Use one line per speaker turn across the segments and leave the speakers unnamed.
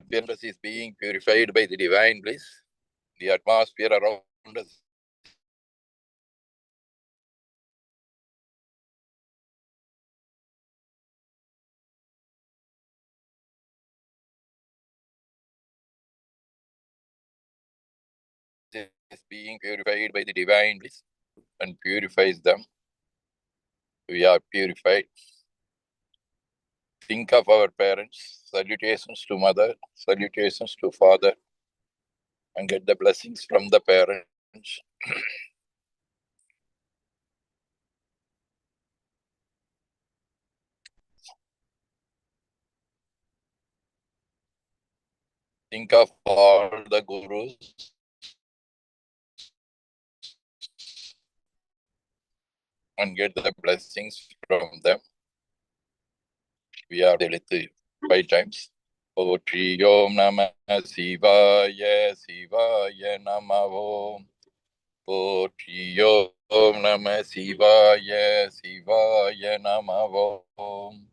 Universe is being purified by the divine bliss. The atmosphere around us is being purified by the divine bliss and purifies them. We are purified. Think of our parents. Salutations to mother, salutations to father, and get the blessings from the parents. Think of all the gurus and get the blessings from them. We are deleted 5 times. Potri Om Namah Shivaya, Shivaya Namah Om. Potri Om Namah Shivaya, Shivaya Namah Om.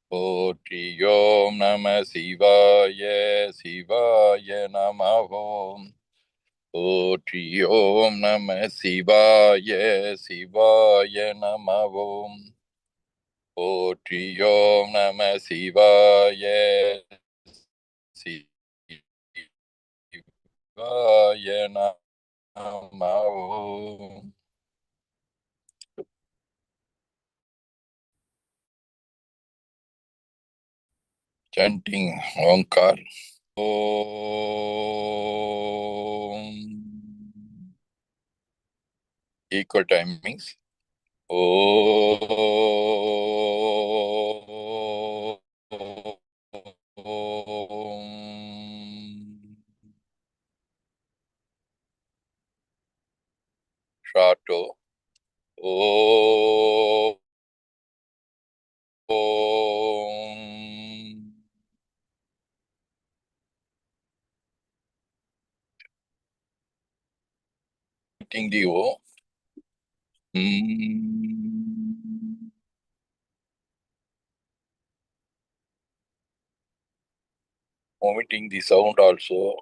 Potri Om Namah Shivaya, Shivaya Namah Om. Potri Om Namah Shivaya, Shivaya Namah Om. Potri Om Namah Shivaya, Shivaya Namah Om. Chanting Omkar. Om. Equal timings. Om. Shato. Om. Chanting the O. Omitting the sound also.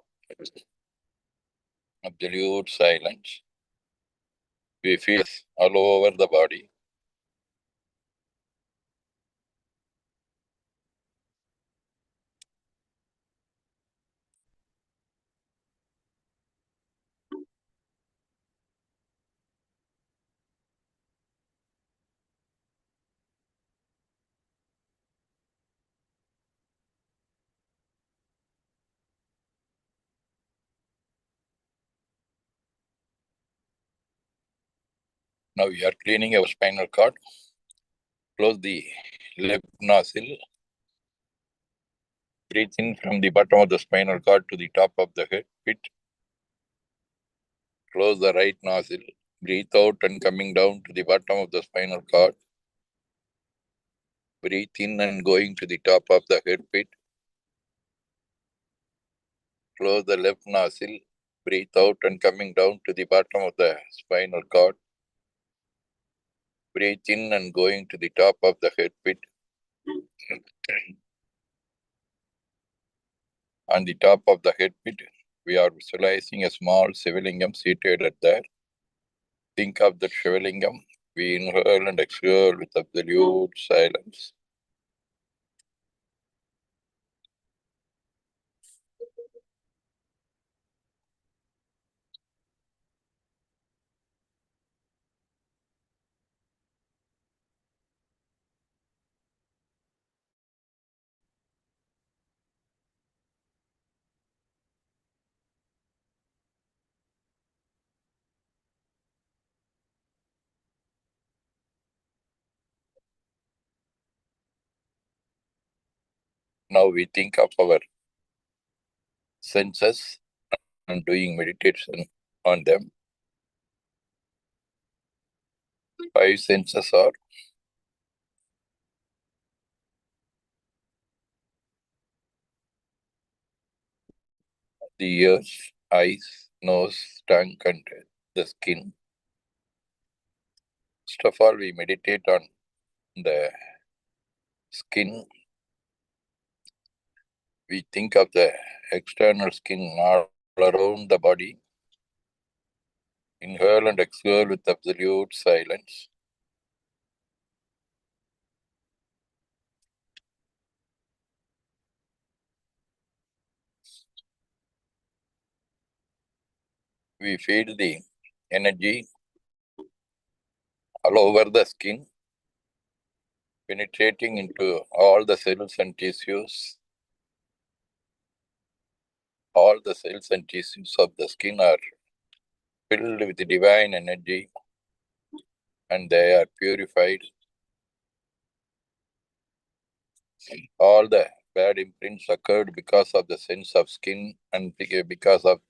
Absolute silence. We feel all over the body. Now we are cleaning our spinal cord. Close the left nostril. Breathe in from the bottom of the spinal cord to the top of the head pit. Close the right nostril. Breathe out and coming down to the bottom of the spinal cord. Breathe in and going to the top of the head pit. Close the left nostril. Breathe out and coming down to the bottom of the spinal cord. Breathe in and going to the top of the head pit. On the top of the head pit, we are visualizing a small Shivalingam seated at there. Think of that Shivalingam. We inhale and exhale with absolute silence. Now we think of our senses and doing meditation on them. 5 senses are the ears, eyes, nose, tongue, and the skin. First of all, we meditate on the skin. We think of the external skin all around the body. Inhale and exhale with absolute silence. We feel the energy all over the skin, penetrating into all the cells and tissues. All the cells and tissues of the skin are filled with divine energy and they are purified. All the bad imprints occurred because of the sense of skin and because of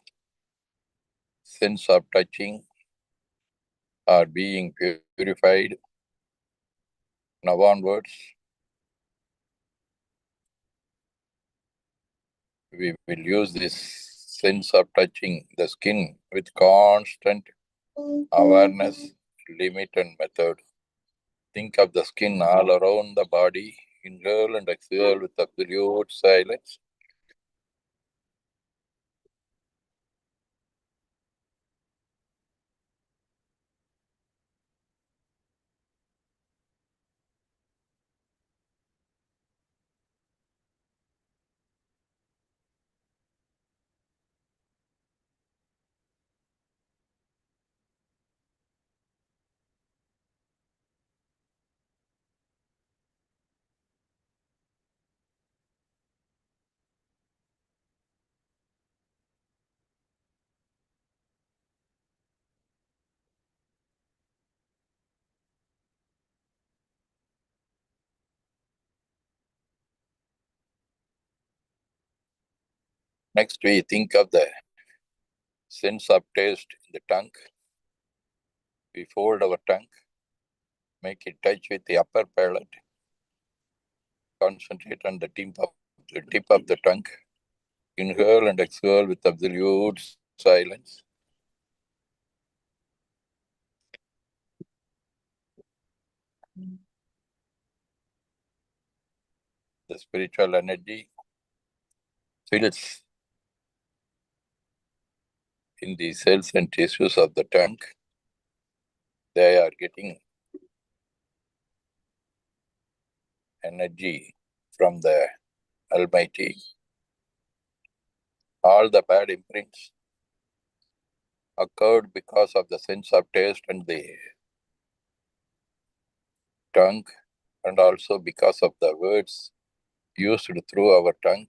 sense of touching are being purified. Now onwards, we will use this sense of touching the skin with constant awareness, limit and method. Think of the skin all around the body. Inhale and exhale with absolute silence. Next, we think of the sense of taste in the tongue. We fold our tongue, make it touch with the upper palate. Concentrate on the tip of the tongue. Inhale and exhale with absolute silence. The spiritual energy fills in the cells and tissues of the tongue. They are getting energy from the Almighty. All the bad imprints occurred because of the sense of taste and the tongue, and also because of the words used through our tongue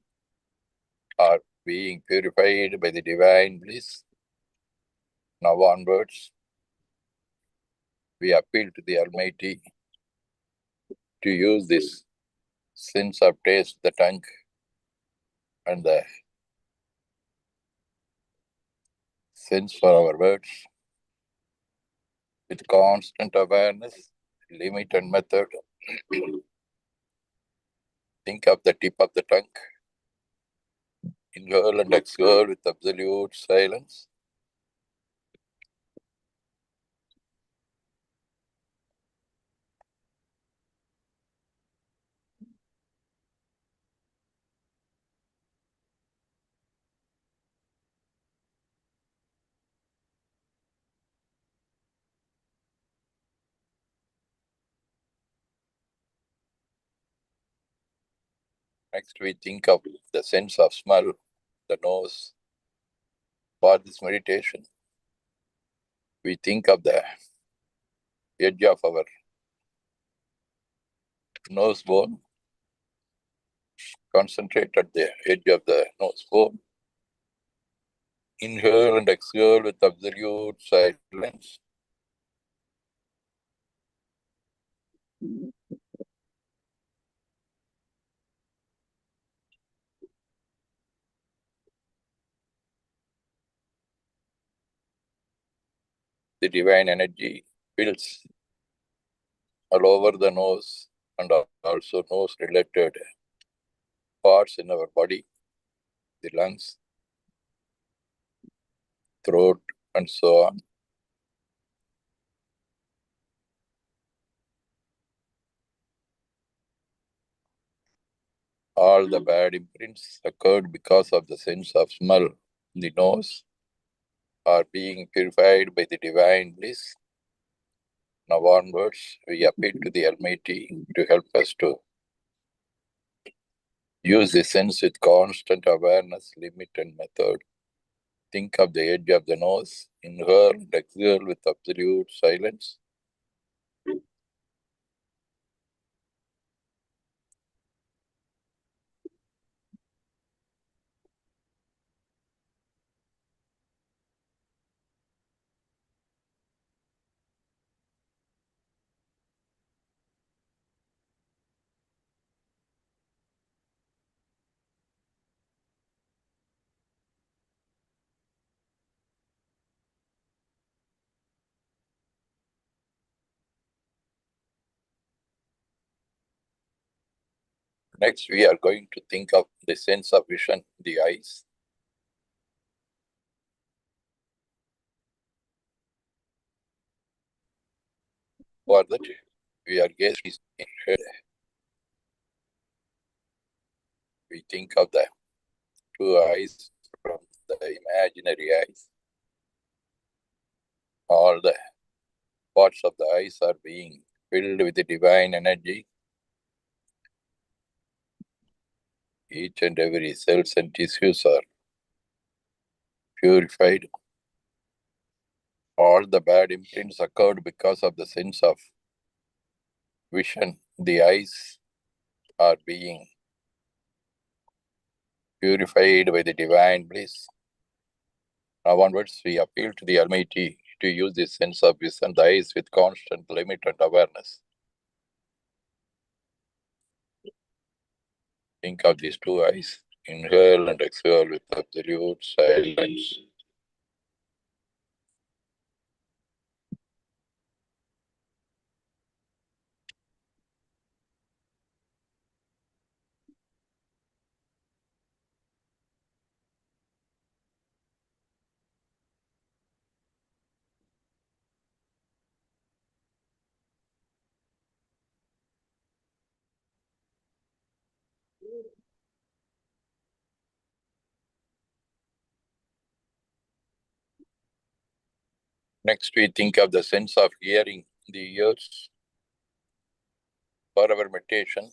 are being purified by the divine bliss. Now onwards, we appeal to the Almighty to use this sense of taste, the tongue, and the sense for our words with constant awareness, limit and method. Think of the tip of the tongue. Inhale and exhale with absolute silence. Next, we think of the sense of smell, the nose. For this meditation, we think of the edge of our nose bone. Concentrate at the edge of the nose bone. Inhale and exhale with absolute silence. The divine energy fills all over the nose and also nose-related parts in our body, the lungs, throat, and so on. All All the bad imprints occurred because of the sense of smell in the nose are being purified by the divine bliss. Now onwards, we appeal to the Almighty to help us to use the sense with constant awareness, limit, and method. Think of the edge of the nose, inhale and exhale with absolute silence. Next, we are going to think of the sense of vision, the eyes. For that, we are gazing in head. We think of the two eyes from the imaginary eyes. All the parts of the eyes are being filled with the divine energy. Each and every cells and tissues are purified. All the bad imprints occurred because of the sense of vision. The eyes are being purified by the divine bliss. Now onwards, we appeal to the Almighty to use this sense of vision, the eyes with constant limit and awareness. Think of these two eyes. Inhale and exhale with absolute silence. Next, we think of the sense of hearing, the ears. For our meditation,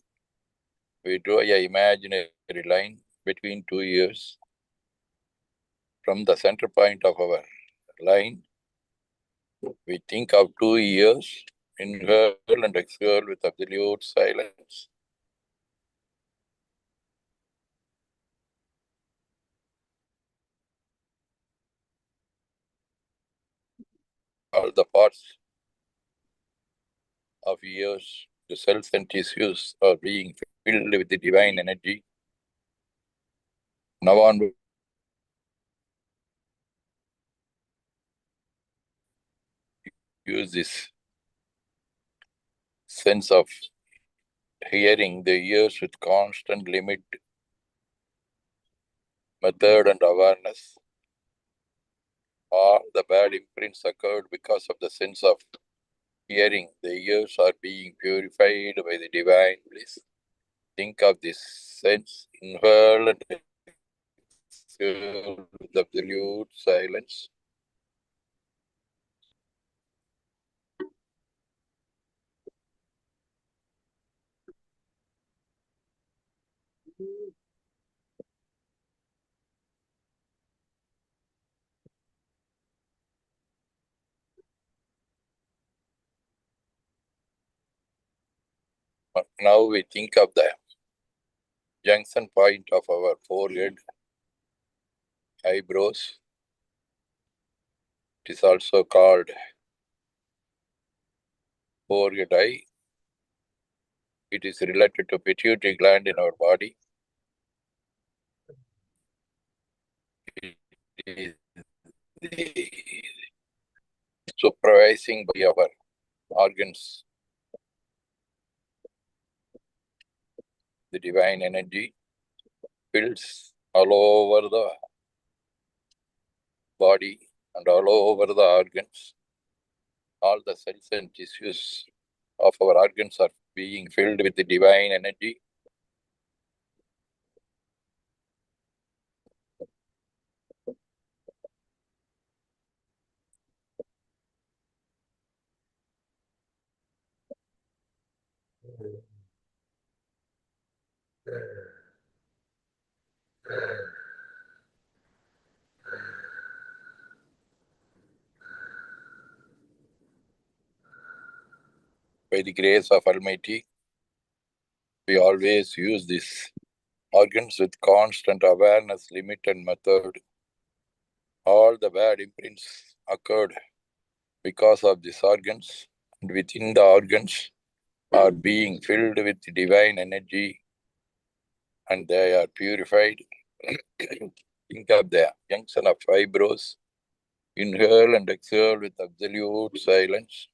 we draw an imaginary line between two ears. From the center point of our line, we think of two ears. Inhale and exhale with absolute silence. All the parts of ears, the cells and tissues are being filled with the divine energy. Now on, use this sense of hearing the ears with constant limit, method, and awareness. All the bad imprints occurred because of the sense of hearing. The ears are being purified by the divine bliss. Think of this sense. Inhale and exhale with absolute silence. Now we think of the junction point of our forehead, eyebrows. It is also called forehead eye. It is related to pituitary gland in our body. It is the supervising by our organs. The divine energy fills all over the body and all over the organs. All the cells and tissues of our organs are being filled with the divine energy. By the grace of Almighty, we always use these organs with constant awareness, limit, and method. All the bad imprints occurred because of these organs, and within the organs are being filled with divine energy, and they are purified. Think of the junction of eyebrows. Inhale and exhale with absolute silence.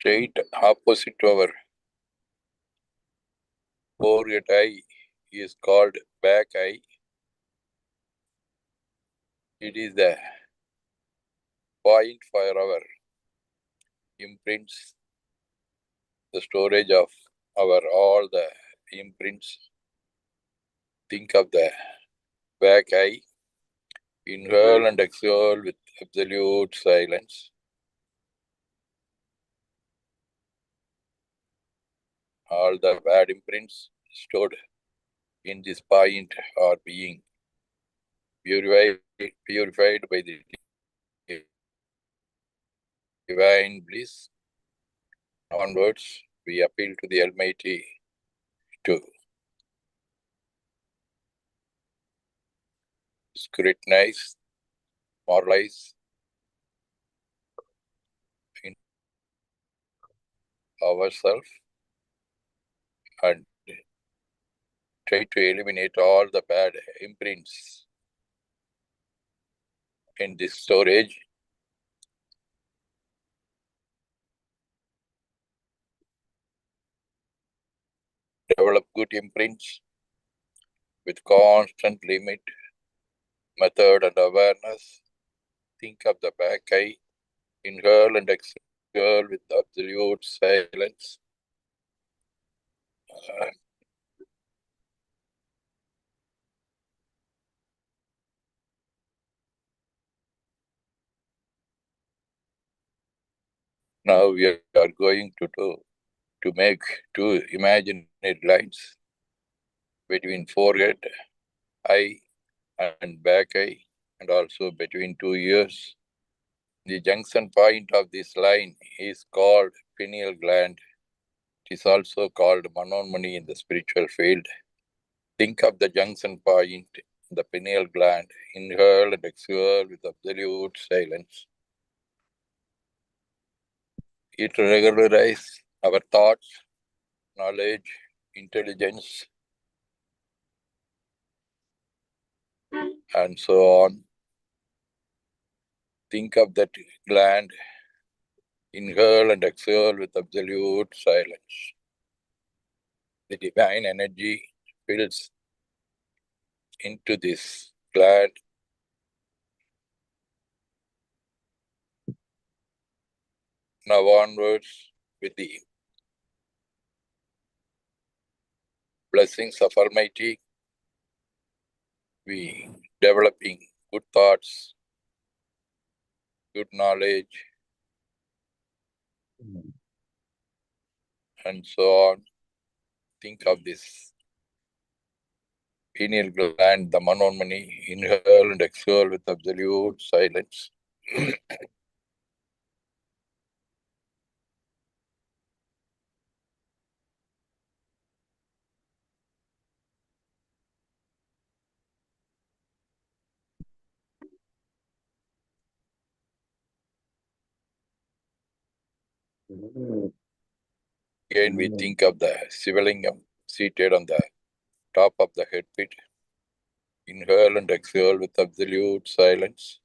Straight opposite to our forehead eye is called back eye. It is the point for our imprints, the storage of our all the imprints. Think of the back eye. Inhale and exhale with absolute silence. All the bad imprints stored in this point are being purified by the divine bliss. Onwards, we appeal to the Almighty to scrutinize, moralize in ourselves and try to eliminate all the bad imprints in this storage. Develop good imprints with constant limit, method, and awareness. Think of the back eye. Inhale and exhale with absolute silence. Now we are going to make two imaginary lines between forehead, eye, and back eye, and also between two ears. The junction point of this line is called pineal gland. It is also called Manonmani in the spiritual field. Think of the junction point, the pineal gland. Inhale and exhale with absolute silence. It regularizes our thoughts, knowledge, intelligence, and so on. Think of that gland. Inhale and exhale with absolute silence. The divine energy fills into this gland. Now onwards with the blessings of Almighty, we developing good thoughts, good knowledge, and so on. Think of this pineal gland, the Manonmani. Inhale and exhale with absolute silence. Again, we think of the Sivalingam seated on the top of the head pit. Inhale and exhale with absolute silence.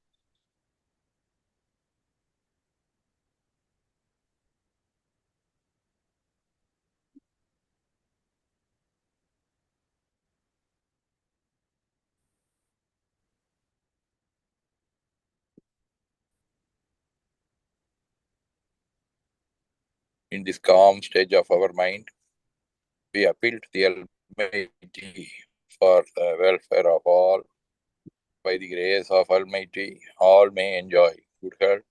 In this calm stage of our mind, we appeal to the Almighty for the welfare of all. By the grace of Almighty, all may enjoy good health,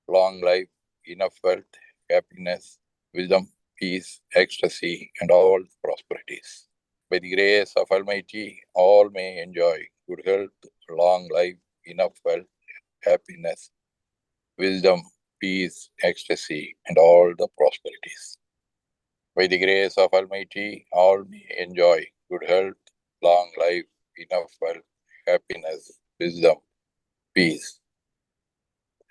long life, enough wealth, happiness, wisdom, peace, ecstasy, and all prosperities. By the grace of Almighty, all may enjoy good health, long life, enough wealth, happiness, wisdom, peace, ecstasy, and all the prosperities. By the grace of Almighty, all may enjoy good health, long life, enough wealth, happiness, wisdom, peace,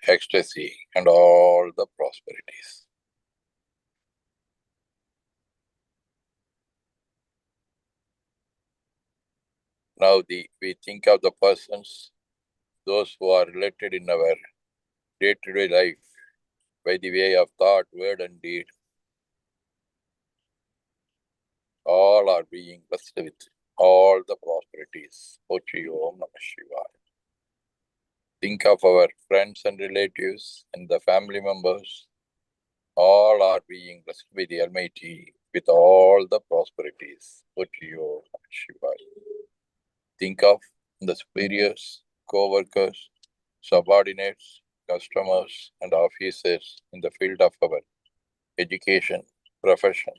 ecstasy, and all the prosperities. Now we think of the persons, those who are related in our day-to-day life by the way of thought, word, and deed. All are being blessed with all the prosperities. Potri Om Namah Shivaya. Think of our friends and relatives and the family members. All are being blessed by the Almighty with all the prosperities. Potri Om Namah Shivaya. Think of the superiors, co-workers, subordinates, customers, and officers in the field of our education, profession,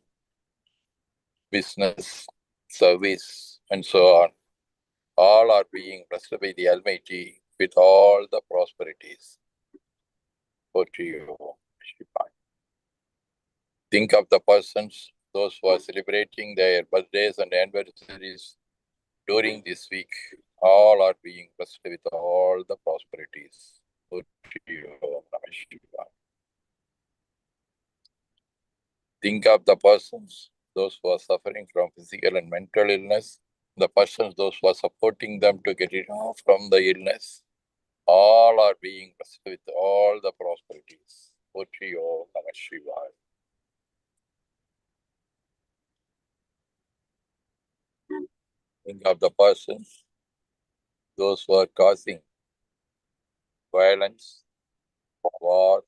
business, service, and so on. All are being blessed by the Almighty with all the prosperities. Think of the persons, those who are celebrating their birthdays and anniversaries during this week. All are being blessed with all the prosperities. Think of the persons, those who are suffering from physical and mental illness, the persons, those who are supporting them to get rid of from the illness. All are being blessed with all the prosperities. Potri Om Namah Shivaya. Think of the persons, those who are causing violence, war,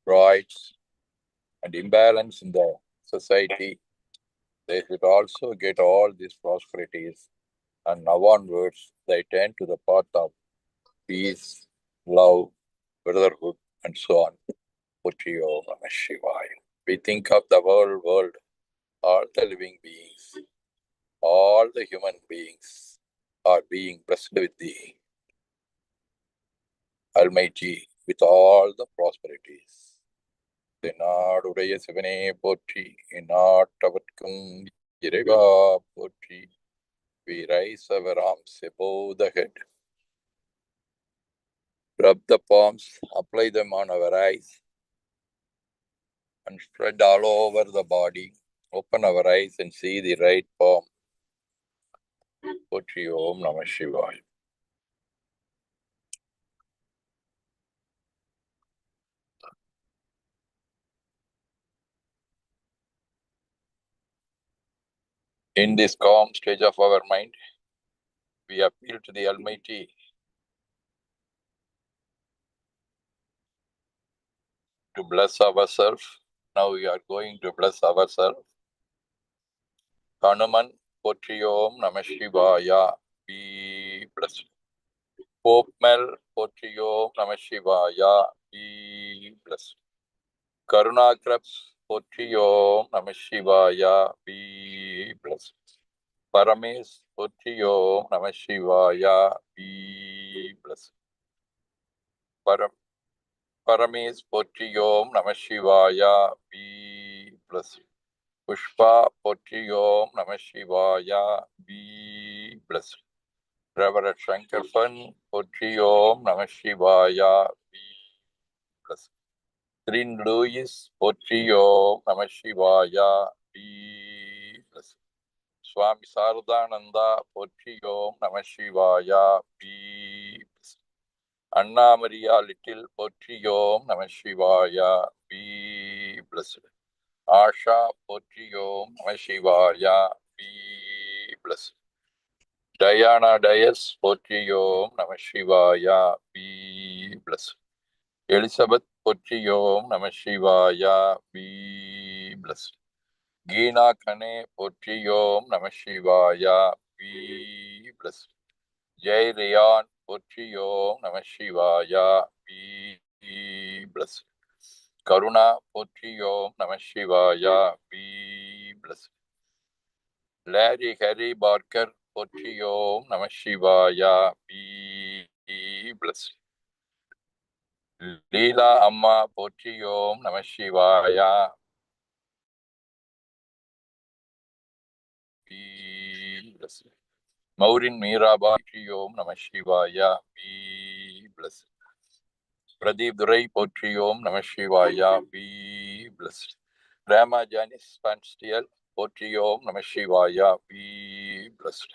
riots, and imbalance in the society. They should also get all these prosperities, and now onwards they turn to the path of peace, love, brotherhood, and so on. Potri Om Namah Shivaya. We think of the world, all the living beings, all the human beings are being blessed with the Almighty with all the prosperities. நாடுடைய சிவனே போற்றி, இந்நாட்டவர்க்கும் இறைவா போற்றி. We rise our arms above the head. Rub the palms, apply them on our eyes, and spread all over the body. Open our eyes and see the right palm. Potri Om Namah Shivaya. In this calm stage of our mind, we appeal to the Almighty to bless ourselves. Now we are going to bless ourselves. Hanuman, Potri Om Namah Shivaya. Be blessed. Pope Mel, Potri Om Namah Shivaya. Be blessed. Karunakrabs, Potri Om Namah Shivaya. Be blessed. Parames, Potri Om Namah Shivaya. Be blessed. Parames, Potri Om Namah Shivaya. Be blessed. Pushpa, Potri Om Namah Shivaya. Be blessed. Reverend Shankarpan, Potri Om Namah Shivaya. Be blessed. Trin Louis, Potri Om Namah Shivaya. Be blessed. Swami Sardananda, Potri Om Namah Shivaya. Be blessed. Anna Maria Little, Potri Om Namah Shivaya. Be blessed. Asha, Potri Om Namah Shivaya. Be blessed. Diana Dias, Potri Om Namah Shivaya. Be blessed. Elizabeth, Potri Om Namah Shivaya. Be blessed. Geena Kane, Potri Om Namah Shivaya. be blessed. Jai Rayan, Pochi Om Namah Shivaya, be blessed. Karuna, Pochi Om Namah Shivaya, be blessed. Larry Harry Barker, Pochi Om Namah Shivaya, be blessed. Leela Amma, Pochi Om Namah Shivaya, be blessed. Maurin Meeraba, Pochi Om Namah Shivaya, be blessed. Pradeep Durai, Pochi Om Namah Shivaya, be blessed. Rama Janis Panstiel, Pochi Om Namah Shivaya, be blessed.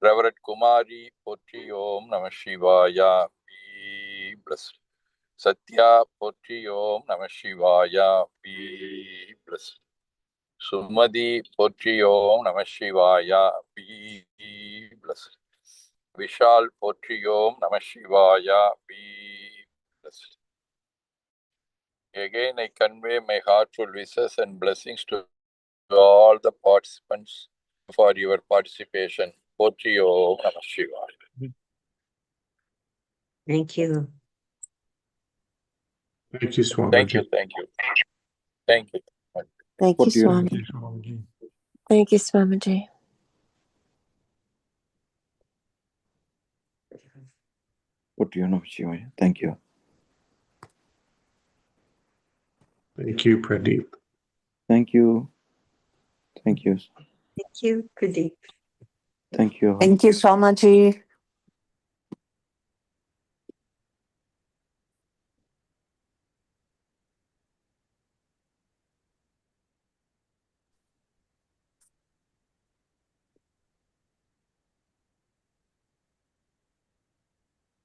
Reverend Kumari, Pochi Om Namah Shivaya, be blessed. Satya, Pochi Om Namah Shivaya, be blessed. Sumadi, Pochi Om Namah Shivaya, be blessed. Vishal, Pochi Om Namah Shivaya, be blessed. Again, I convey my heartful wishes and blessings to all the participants for your participation. Pochi Om Namah Shivaya.
Thank you.
Thank you, Swamiji.
Thank you, thank you. Thank you.
Thank you, Swami.
Swamiji.
Thank you, Swamiji.
Pochi Om Namah Shivaya. Thank you.
Thank you, Pradeep.
Thank you. Thank you.
Thank you, Pradeep.
Thank you.
Thank you, Swamiji.